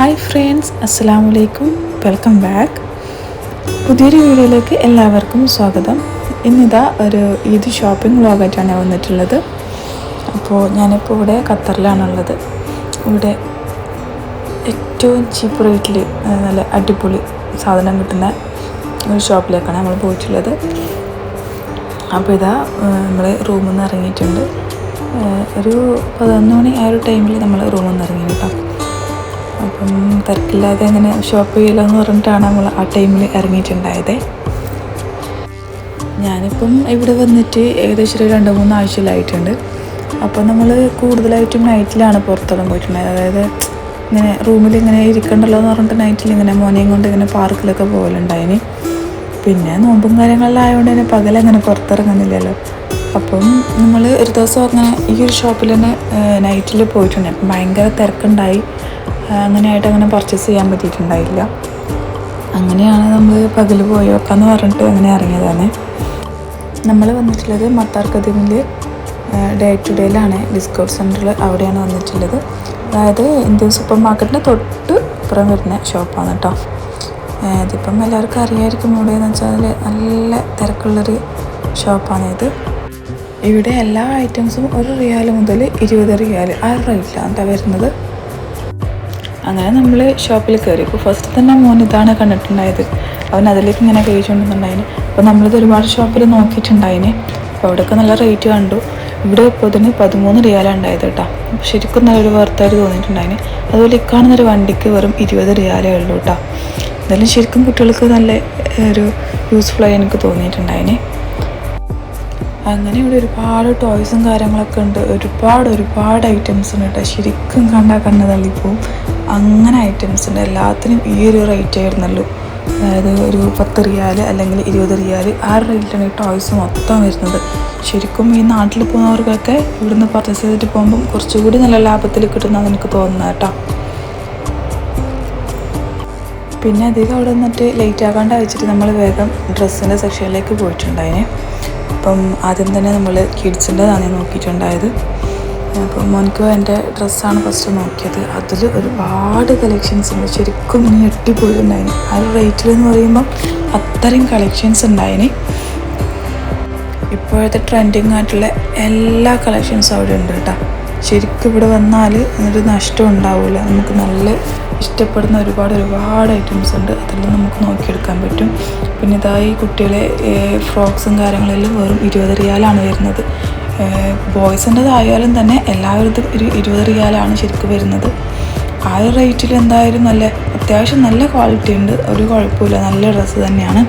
Hi friends, അസ്സലാമു അലൈക്കും. Welcome back. പുതിയൊരു വീഡിയോയിലേക്ക് എല്ലാവർക്കും സ്വാഗതം. ഇന്നിതാ ഒരു ഈദ് ഷോപ്പിംഗ് വ്ളോഗായിട്ടാണ് വന്നിട്ടുള്ളത്. അപ്പോൾ ഞാനിപ്പോൾ ഇവിടെ ഖത്തറിലാണുള്ളത്. ഇവിടെ ഏറ്റവും ചീപ്പ് റേറ്റിൽ നല്ല അടിപൊളി സാധനം കിട്ടുന്ന ഒരു ഷോപ്പിലേക്കാണ് നമ്മൾ പോയിട്ടുള്ളത്. അപ്പോൾ ഇതാ നമ്മൾ റൂമിൽ നിന്ന് ഇറങ്ങിയിട്ടുണ്ട്. ഒരു 11 മണി ആ ഒരു ടൈമിൽ നമ്മൾ റൂമിൽ നിന്ന് ഇറങ്ങി കേട്ടോ. അപ്പം തിരക്കില്ലാതെ അങ്ങനെ ഷോപ്പ് ചെയ്യലെന്ന് പറഞ്ഞിട്ടാണ് നമ്മൾ ആ ടൈമിൽ ഇറങ്ങിയിട്ടുണ്ടായത്. ഞാനിപ്പം ഇവിടെ വന്നിട്ട് ഏകദേശം ഒരു 2-3 ആഴ്ചയിലായിട്ടുണ്ട്. അപ്പോൾ നമ്മൾ കൂടുതലായിട്ടും നൈറ്റിലാണ് പുറത്തോളം പോയിട്ടുണ്ടായത്. അതായത് ഇങ്ങനെ റൂമിൽ ഇങ്ങനെ ഇരിക്കണ്ടല്ലോ എന്ന് പറഞ്ഞിട്ട് നൈറ്റിൽ ഇങ്ങനെ മോനെയും കൊണ്ട് ഇങ്ങനെ പാർക്കിലൊക്കെ പോകലുണ്ടായിന്. പിന്നെ നോമ്പും കാര്യങ്ങളിലായതുകൊണ്ട് തന്നെ പകലങ്ങനെ പുറത്തിറങ്ങുന്നില്ലല്ലോ. അപ്പം നമ്മൾ ഒരു ദിവസം അങ്ങനെ ഈ ഒരു ഷോപ്പിൽ തന്നെ നൈറ്റിൽ പോയിട്ടുണ്ട്. അപ്പം ഭയങ്കര തിരക്കുണ്ടായി. അങ്ങനെയായിട്ട് അങ്ങനെ പർച്ചേസ് ചെയ്യാൻ പറ്റിയിട്ടുണ്ടായില്ല. അങ്ങനെയാണ് നമ്മൾ പകൽ പോയി വെക്കാമെന്ന് പറഞ്ഞിട്ട് അങ്ങനെ ഇറങ്ങിയതാണ്. നമ്മൾ വന്നിട്ടുള്ളത് മത്താർ കദീമിൽ ഡേ ടു ഡേയിലാണ്, ഡിസ്കൗണ്ട് സെൻറ്ററിൽ അവിടെയാണ് വന്നിട്ടുള്ളത്. അതായത് ഇന്ത്യൻ സൂപ്പർ മാർക്കറ്റിൻ്റെ തൊട്ട് ഇപ്പുറം വരുന്ന ഷോപ്പാണ് കേട്ടോ. ഇതിപ്പം എല്ലാവർക്കും അറിയാമായിരിക്കും. ഇവിടെ എന്ന് വെച്ചാൽ നല്ല തിരക്കുള്ളൊരു ഷോപ്പാണിത്. ഇവിടെ എല്ലാ ഐറ്റംസും 1 റിയാൽ മുതൽ 20 റിയാൽ ആ റേറ്റിലാണ് കേട്ടോ വരുന്നത്. അങ്ങനെ നമ്മൾ ഷോപ്പിൽ കയറി. ഇപ്പോൾ ഫസ്റ്റ് തന്നെ മോൻ ഇതാണ് കണ്ടിട്ടുണ്ടായത്. അവൻ അതിലേക്ക് ഇങ്ങനെ കഴിച്ചുകൊണ്ടിരുന്നുണ്ടായിന്. അപ്പോൾ നമ്മളിത് ഒരുപാട് ഷോപ്പിൽ നോക്കിയിട്ടുണ്ടായിന്. അപ്പോൾ അവിടെയൊക്കെ നല്ല റേറ്റ് കണ്ടു. ഇവിടെ ഇപ്പോൾ ഇതിന് 13 റിയാലാണ് ഉണ്ടായത് കേട്ടോ. ശരിക്കും നല്ലൊരു വർത്തായിട്ട് തോന്നിയിട്ടുണ്ടായിന്. അതുപോലെ ഇക്കാണുന്നൊരു വണ്ടിക്ക് വെറും 20 റിയാലേ ഉള്ളൂ കേട്ടോ. എന്തായാലും ശരിക്കും കുട്ടികൾക്ക് നല്ല ഒരു യൂസ്ഫുള്ളായി എനിക്ക് തോന്നിയിട്ടുണ്ടായിന്. അങ്ങനെ ഇവിടെ ഒരുപാട് ടോയ്സും കാര്യങ്ങളൊക്കെ ഉണ്ട്. ഒരുപാട് ഐറ്റംസ് ഉണ്ട് കേട്ടോ. ശരിക്കും കണ്ടാൽ കണ്ണ് തള്ളിപ്പോവും. അങ്ങനെ ഐറ്റംസ് ഉണ്ട്. എല്ലാത്തിനും ഈ ഒരു റേറ്റ് ആയിരുന്നല്ലോ. അതായത് ഒരു 10 റിയാൽ അല്ലെങ്കിൽ 20 റിയാൽ ആ റേറ്റിലാണ് ഈ ടോയ്സ് മൊത്തം വരുന്നത്. ശരിക്കും ഈ നാട്ടിൽ പോകുന്നവർക്കൊക്കെ ഇവിടുന്ന് പർച്ചേസ് ചെയ്തിട്ട് പോകുമ്പം കുറച്ചുകൂടി നല്ല ലാഭത്തിൽ കിട്ടുന്നതെന്ന് എനിക്ക് തോന്നുന്നത് കേട്ടോ. പിന്നെ അധികം അവിടെ നിന്നിട്ട് ലേറ്റ് ആകാണ്ട് അയച്ചിട്ട് നമ്മൾ വേഗം ഡ്രസ്സിൻ്റെ സെക്ഷനിലേക്ക് പോയിട്ടുണ്ടായിന്. അപ്പം ആദ്യം തന്നെ നമ്മൾ കിഡ്സിൻ്റെതാണ് നോക്കിയിട്ടുണ്ടായത്. അപ്പം മോനിക്ക് എൻ്റെ ഡ്രസ്സാണ് ഫസ്റ്റ് നോക്കിയത്. അതിൽ ഒരുപാട് കളക്ഷൻസ് ഉണ്ട്. ശരിക്കും ഇനി ഞെട്ടിപ്പോയിട്ടുണ്ടായിന്. ആ ഒരു റേറ്റിലെന്ന് പറയുമ്പം അത്രയും കളക്ഷൻസ് ഉണ്ടായിന്. ഇപ്പോഴത്തെ ട്രെൻഡിങ് ആയിട്ടുള്ള എല്ലാ കളക്ഷൻസും അവിടെ ഉണ്ട് കേട്ടോ. ശരിക്കും ഇവിടെ വന്നാൽ ഒരു നഷ്ടം ഉണ്ടാവില്ല. നമുക്ക് നല്ല ഇഷ്ടപ്പെടുന്ന ഒരുപാട് ഐറ്റംസ് ഉണ്ട്. അതെല്ലാം നമുക്ക് നോക്കിയെടുക്കാൻ പറ്റും. പിന്നെ ഇതായി കുട്ടികളെ ഫ്രോക്സും കാര്യങ്ങളെല്ലാം വെറും 20 റിയാലാണ് വരുന്നത്. ബോയ്സിൻ്റെതായാലും തന്നെ എല്ലാവരും ഒരു 20 റിയാലാണ് ശരിക്കും വരുന്നത്. ആ ഒരു റേറ്റിൽ എന്തായാലും നല്ല അത്യാവശ്യം നല്ല ക്വാളിറ്റി ഉണ്ട്. ഒരു കുഴപ്പമില്ല, നല്ല ഡ്രസ്സ് തന്നെയാണ്.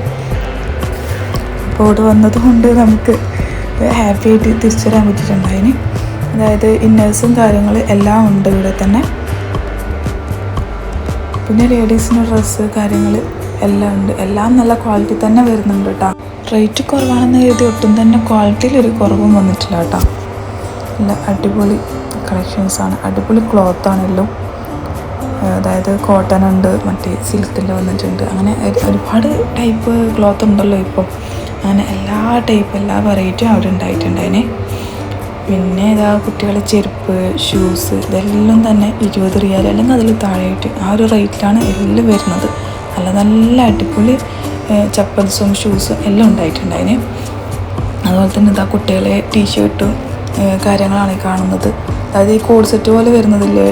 അപ്പോൾ ഇവിടെ വന്നതുകൊണ്ട് നമുക്ക് ഹാപ്പി ആയിട്ട് തിരിച്ചു വരാൻ പറ്റിയിട്ടുണ്ടായിന്. അതായത് ഇന്നേഴ്സും കാര്യങ്ങൾ എല്ലാം ഉണ്ട് ഇവിടെ തന്നെ. പിന്നെ ലേഡീസിൻ്റെ ഡ്രസ്സ് കാര്യങ്ങൾ എല്ലാം ഉണ്ട്. എല്ലാം നല്ല ക്വാളിറ്റി തന്നെ വരുന്നുണ്ട് കേട്ടോ. റേറ്റ് കുറവാണെന്ന് കരുതി ഒട്ടും തന്നെ ക്വാളിറ്റിയിൽ ഒരു കുറവും വന്നിട്ടില്ല കേട്ടോ. നല്ല അടിപൊളി കളക്ഷൻസാണ്. അടിപൊളി ക്ലോത്താണെല്ലാം. അതായത് കോട്ടൺ ഉണ്ട്, മറ്റേ സിൽക്കിൽ വന്നിട്ടുണ്ട്. അങ്ങനെ ഒരുപാട് ടൈപ്പ് ക്ലോത്ത് ഉണ്ടല്ലോ ഇപ്പം. അങ്ങനെ എല്ലാ വെറൈറ്റിയും അവിടെ ഉണ്ടായിട്ടുണ്ടായിനെ. പിന്നെ ഇതാ കുട്ടികളെ ചെരുപ്പ്, ഷൂസ് ഇതെല്ലാം തന്നെ 20 റിയാൽ അല്ലെങ്കിൽ അതിൽ താഴെയായിട്ട് ആ ഒരു റേറ്റിലാണ് എല്ലാം വരുന്നത്. നല്ല അടിപൊളി ചപ്പൽസും ഷൂസും എല്ലാം ഉണ്ടായിട്ടുണ്ടായിന്. അതുപോലെ തന്നെ ഇതാ കുട്ടികളെ ടീഷർട്ടും കാര്യങ്ങളാണ് കാണുന്നത്. അതായത് ഈ കോഡ് സെറ്റ് പോലെ വരുന്നതില്ലേ,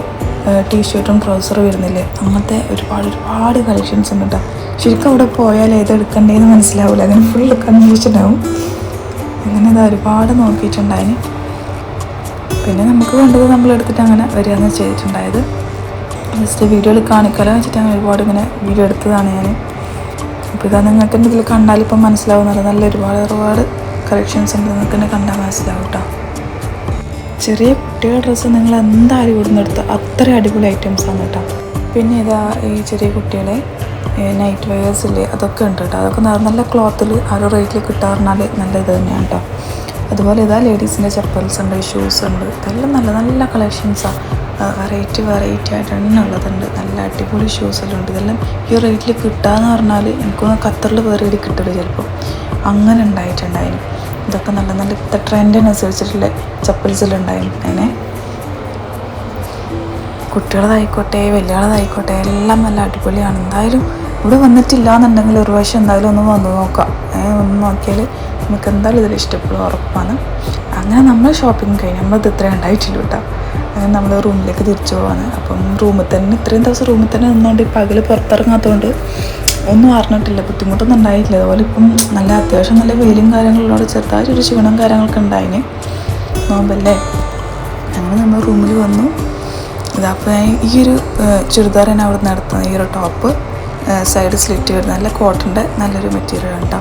ടീഷർട്ടും ട്രൗസറും വരുന്നില്ലേ, അങ്ങനത്തെ ഒരുപാട് കളക്ഷൻസ് ഉണ്ട് കേട്ടോ. ശരിക്കും അവിടെ പോയാൽ ഏതെടുക്കണ്ടേന്ന് മനസ്സിലാവില്ല. അങ്ങനെ ഫുള്ള് കൺഫ്യൂഷൻ ആവും. അങ്ങനെ ഇതാ ഒരുപാട് നോക്കിയിട്ടുണ്ടായിന്. പിന്നെ നമുക്ക് വേണ്ടത് നമ്മളെടുത്തിട്ട് അങ്ങനെ വരികയെന്ന് ചെയ്തിട്ടുണ്ടായത്. ജസ്റ്റ് വീഡിയോയിൽ കാണിക്കാലോ വെച്ചിട്ട് അങ്ങനെ ഒരുപാട് ഇങ്ങനെ വീഡിയോ എടുത്തതാണ് ഞാൻ. അപ്പോൾ ഇതാ നിങ്ങൾക്ക് എൻ്റെ ഇതിൽ കണ്ടാലിപ്പം മനസ്സിലാവുന്നത് നല്ല ഒരുപാട് കളക്ഷൻസ് ഉണ്ട്. നിങ്ങൾക്ക് തന്നെ കണ്ടാൽ മനസ്സിലാവും കേട്ടോ. ചെറിയ കുട്ടികളുടെ ഡ്രസ്സ് നിങ്ങൾ എന്തായാലും ഇവിടുന്ന് എടുത്ത് അത്ര അടിപൊളി ഐറ്റംസാണ് കേട്ടോ. പിന്നെ ഇതാ ഈ ചെറിയ കുട്ടികളെ നൈറ്റ് വെയേഴ്സ് ഇല്ലേ, അതൊക്കെ ഉണ്ട് കേട്ടോ. അതൊക്കെ നല്ല ക്ലോത്തിൽ ആ ഒരു റേറ്റിൽ കിട്ടാറുണ്ടാൽ നല്ല ഇത് തന്നെയാണ് കേട്ടോ. അതുപോലെ ഇതാ ലേഡീസിൻ്റെ ചപ്പൽസ് ഉണ്ട്, ഷൂസ് ഉണ്ട്. ഇതെല്ലാം നല്ല കളക്ഷൻസാണ്. വെറൈറ്റി ആയിട്ട് തന്നെ ഉള്ളതുണ്ട്. നല്ല അടിപൊളി ഷൂസെല്ലാം ഉണ്ട്. ഇതെല്ലാം ഈ റേറ്റിൽ കിട്ടുകയെന്ന് പറഞ്ഞാൽ എനിക്കൊന്ന് ഖത്തറിൽ വേറെ ഇടി കിട്ടില്ല ചിലപ്പോൾ. അങ്ങനെ ഉണ്ടായിട്ടുണ്ടായിരുന്നു. ഇതൊക്കെ നല്ല ട്രെൻഡിനനുസരിച്ചിട്ടുള്ള ചപ്പൽസെല്ലാം ഉണ്ടായിരുന്നു. അങ്ങനെ കുട്ടികളതായിക്കോട്ടെ വലിയതായിക്കോട്ടെ എല്ലാം നല്ല അടിപൊളിയാണ്. എന്തായാലും ഇവിടെ വന്നിട്ടില്ല എന്നുണ്ടെങ്കിൽ ഒരു പ്രാവശ്യം എന്തായാലും ഒന്ന് വന്ന് നോക്കാം. ഒന്ന് നോക്കിയാൽ നമുക്ക് എന്തായാലും ഇതിൽ ഇഷ്ടപ്പെടും, ഉറപ്പാണ്. അങ്ങനെ നമ്മൾ ഷോപ്പിംഗ് കഴിഞ്ഞ് നമ്മളത് ഇത്രയും ഉണ്ടായിട്ടില്ല കേട്ടോ. അങ്ങനെ നമ്മൾ റൂമിലേക്ക് തിരിച്ചു പോവാണ്. അപ്പം റൂമിൽ തന്നെ ഇത്രയും ദിവസം റൂമിൽ തന്നെ നിന്നുകൊണ്ട് പകൽ പുറത്തിറങ്ങാത്തതുകൊണ്ട് ഒന്നും അറിഞ്ഞിട്ടില്ല, ബുദ്ധിമുട്ടൊന്നും ഉണ്ടായിട്ടില്ല. അതുപോലെ ഇപ്പം നല്ല അത്യാവശ്യം നല്ല വെയിലും കാര്യങ്ങളിലൂടെ ചെറുതായിട്ടൊരു ക്ഷീണം കാര്യങ്ങളൊക്കെ ഉണ്ടായിന്, നോമ്പല്ലേ. അങ്ങനെ നമ്മൾ റൂമിൽ വന്നു. ഇതപ്പോൾ ഈ ഒരു ചുരിദാർ തന്നെ അവിടെ നിന്ന് എടുത്തത്. ഈ ഒരു ടോപ്പ് സൈഡ് സ്ലിറ്റ് വരുന്നത് നല്ല കോട്ടൻ്റെ നല്ലൊരു മെറ്റീരിയൽ കേട്ടോ.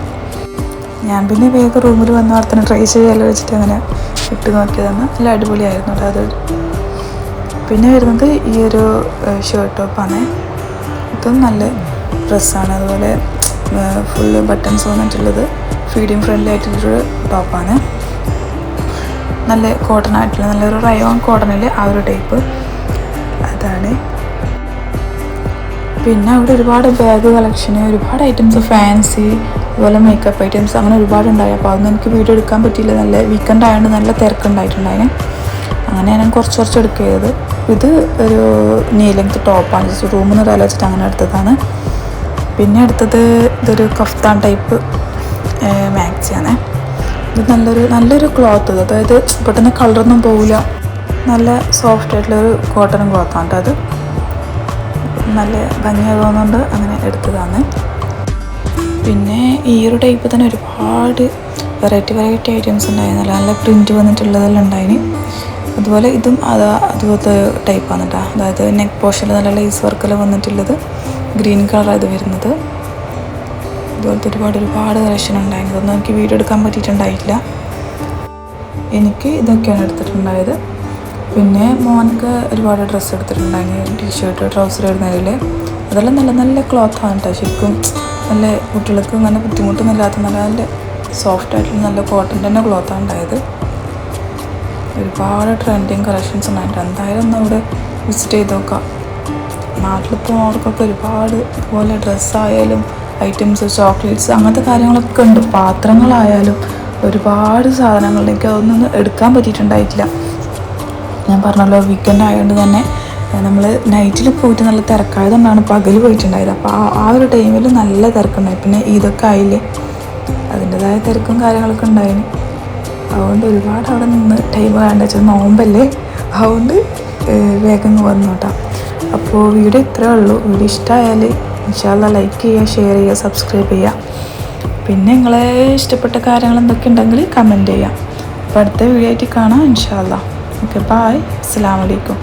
ഞാൻ പിന്നെ വേഗം റൂമിൽ വന്ന് അവിടെ തന്നെ ട്രൈ ചെയ്യാലോ വെച്ചിട്ട് അങ്ങനെ ഇട്ട് നോക്കിയതാണ്. നല്ല അടിപൊളിയായിരുന്നു കേട്ടോ അത്. പിന്നെ വരുന്നത് ഈ ഒരു ഷർട്ട് ടോപ്പാണ്. ഇതും നല്ല ഡ്രസ്സാണ്. അതുപോലെ ഫുള്ള് ബട്ടൺസ് വന്നിട്ടുള്ളത് ഫീഡിങ് ഫ്രണ്ട്ലി ആയിട്ടുള്ളൊരു ടോപ്പാണ്. നല്ല കോട്ടൺ ആയിട്ടുള്ള നല്ലൊരു റയോൺ കോട്ടണിൽ ആ ഒരു ടൈപ്പ് അതാണ്. പിന്നെ അവിടെ ഒരുപാട് ബാഗ് കളക്ഷന്, ഒരുപാട് ഐറ്റംസ്, ഫാൻസി, അതുപോലെ മേക്കപ്പ് ഐറ്റംസ് അങ്ങനെ ഒരുപാടുണ്ടായി. അപ്പോൾ അതൊന്നും എനിക്ക് വീഡിയോ എടുക്കാൻ പറ്റിയില്ല. നല്ല വീക്കെൻഡ് ആയതുകൊണ്ട് നല്ല തിരക്കുണ്ടായിട്ടുണ്ടായിന്. അങ്ങനെ ഞാൻ കുറച്ച് എടുക്കുകയത്. ഇത് ഒരു നീ ലെങ്ത് ടോപ്പാണ്, ജസ്റ്റ് റൂമിൽ നിന്ന് ആലോചിച്ചിട്ട് അങ്ങനെ എടുത്തതാണ്. പിന്നെ എടുത്തത് ഇതൊരു കഫ്താൻ ടൈപ്പ് മാക്സിയാണ്. ഇത് നല്ലൊരു ക്ലോത്ത്, അതായത് പെട്ടെന്ന് കളറൊന്നും പോവില്ല, നല്ല സോഫ്റ്റ് ആയിട്ടുള്ളൊരു കോട്ടൺ ക്ലോത്താണ് അത്. നല്ല ഭംഗിയായി തോന്നുന്നുണ്ട്, അങ്ങനെ എടുത്തതാണ്. പിന്നെ ഈ ഒരു ടൈപ്പ് തന്നെ ഒരുപാട് വെറൈറ്റി ഐറ്റംസ് ഉണ്ടായിരുന്നു. നല്ല പ്രിൻറ്റ് വന്നിട്ടുള്ളതെല്ലാം ഉണ്ടായിന്. അതുപോലെ ഇതും അതുപോലത്തെ ടൈപ്പാണ് കേട്ടോ. അതായത് നെക്ക് പോർഷനിൽ നല്ല ലേസ് വർക്കെല്ലാം വന്നിട്ടുള്ളത്, ഗ്രീൻ കളറാണ് ഇത് വരുന്നത്. ഇതുപോലത്തെ ഒരുപാട് കളക്ഷൻ ഉണ്ടായിരുന്നു. അതൊന്നും എനിക്ക് വീഡിയോ എടുക്കാൻ പറ്റിയിട്ടുണ്ടായില്ല. എനിക്ക് ഇതൊക്കെയാണ് എടുത്തിട്ടുണ്ടായത്. പിന്നെ മോനക്ക് ഒരുപാട് ഡ്രസ്സ് എടുത്തിട്ടുണ്ടായിരുന്നു, ടീഷർട്ട്, ട്രൗസർ ഇടുന്നതിൽ. അതെല്ലാം നല്ല ക്ലോത്താണ് കേട്ടോ. ശരിക്കും നല്ല കുട്ടികൾക്ക് അങ്ങനെ ബുദ്ധിമുട്ടൊന്നും ഇല്ലാത്ത നല്ല സോഫ്റ്റ് ആയിട്ടുള്ള നല്ല കോട്ടൻ്റെ തന്നെ ക്ലോത്താണ് ഉണ്ടായത്. ഒരുപാട് ട്രെൻഡിങ് കളക്ഷൻസ് ഉണ്ടായിട്ട് എന്തായാലും ഒന്ന് അവിടെ വിസിറ്റ് ചെയ്ത് നോക്കാം. നാട്ടിൽ പോകുന്നവർക്കൊക്കെ ഒരുപാട് ഇതുപോലെ ഡ്രസ്സായാലും ഐറ്റംസ്, ചോക്ലേറ്റ്സ് അങ്ങനത്തെ കാര്യങ്ങളൊക്കെ ഉണ്ട്. പാത്രങ്ങളായാലും ഒരുപാട് സാധനങ്ങൾ. എനിക്ക് അതൊന്നും എടുക്കാൻ പറ്റിയിട്ടുണ്ടായിട്ടില്ല. ഞാൻ പറഞ്ഞല്ലോ വീക്കെൻഡ് ആയതുകൊണ്ട് തന്നെ നമ്മൾ നൈറ്റിൽ പോയിട്ട് നല്ല തിരക്കായതുകൊണ്ടാണ് പകൽ പോയിട്ടുണ്ടായത്. അപ്പോൾ ആ ഒരു ടൈമിൽ നല്ല തിരക്കുണ്ടായി. പിന്നെ ഇതൊക്കെ ആയില്ലേ, അതിൻ്റെതായ തിരക്കും കാര്യങ്ങളൊക്കെ ഉണ്ടായിന്. അതുകൊണ്ട് ഒരുപാട് അവിടെ നിന്ന് ടൈം വേണ്ട വെച്ചാൽ നോമ്പല്ലേ, അതുകൊണ്ട് വേഗം വന്നു കേട്ടോ. അപ്പോൾ വീഡിയോ ഇത്രയേ ഉള്ളൂ. വീഡിയോ ഇഷ്ടമായാൽ ഇൻഷാ അല്ലാഹ് ലൈക്ക് ചെയ്യുക, ഷെയർ ചെയ്യുക, സബ്സ്ക്രൈബ് ചെയ്യുക. പിന്നെ നിങ്ങളെ ഇഷ്ടപ്പെട്ട കാര്യങ്ങൾ എന്തൊക്കെ ഉണ്ടെങ്കിൽ കമൻറ്റ് ചെയ്യുക. അപ്പോൾ അടുത്ത വീഡിയോ ആയിട്ട് കാണാം ഇൻഷാ അല്ലാഹ്. ഓക്കെ, ബായ്, അസ്സലാമു അലൈക്കും.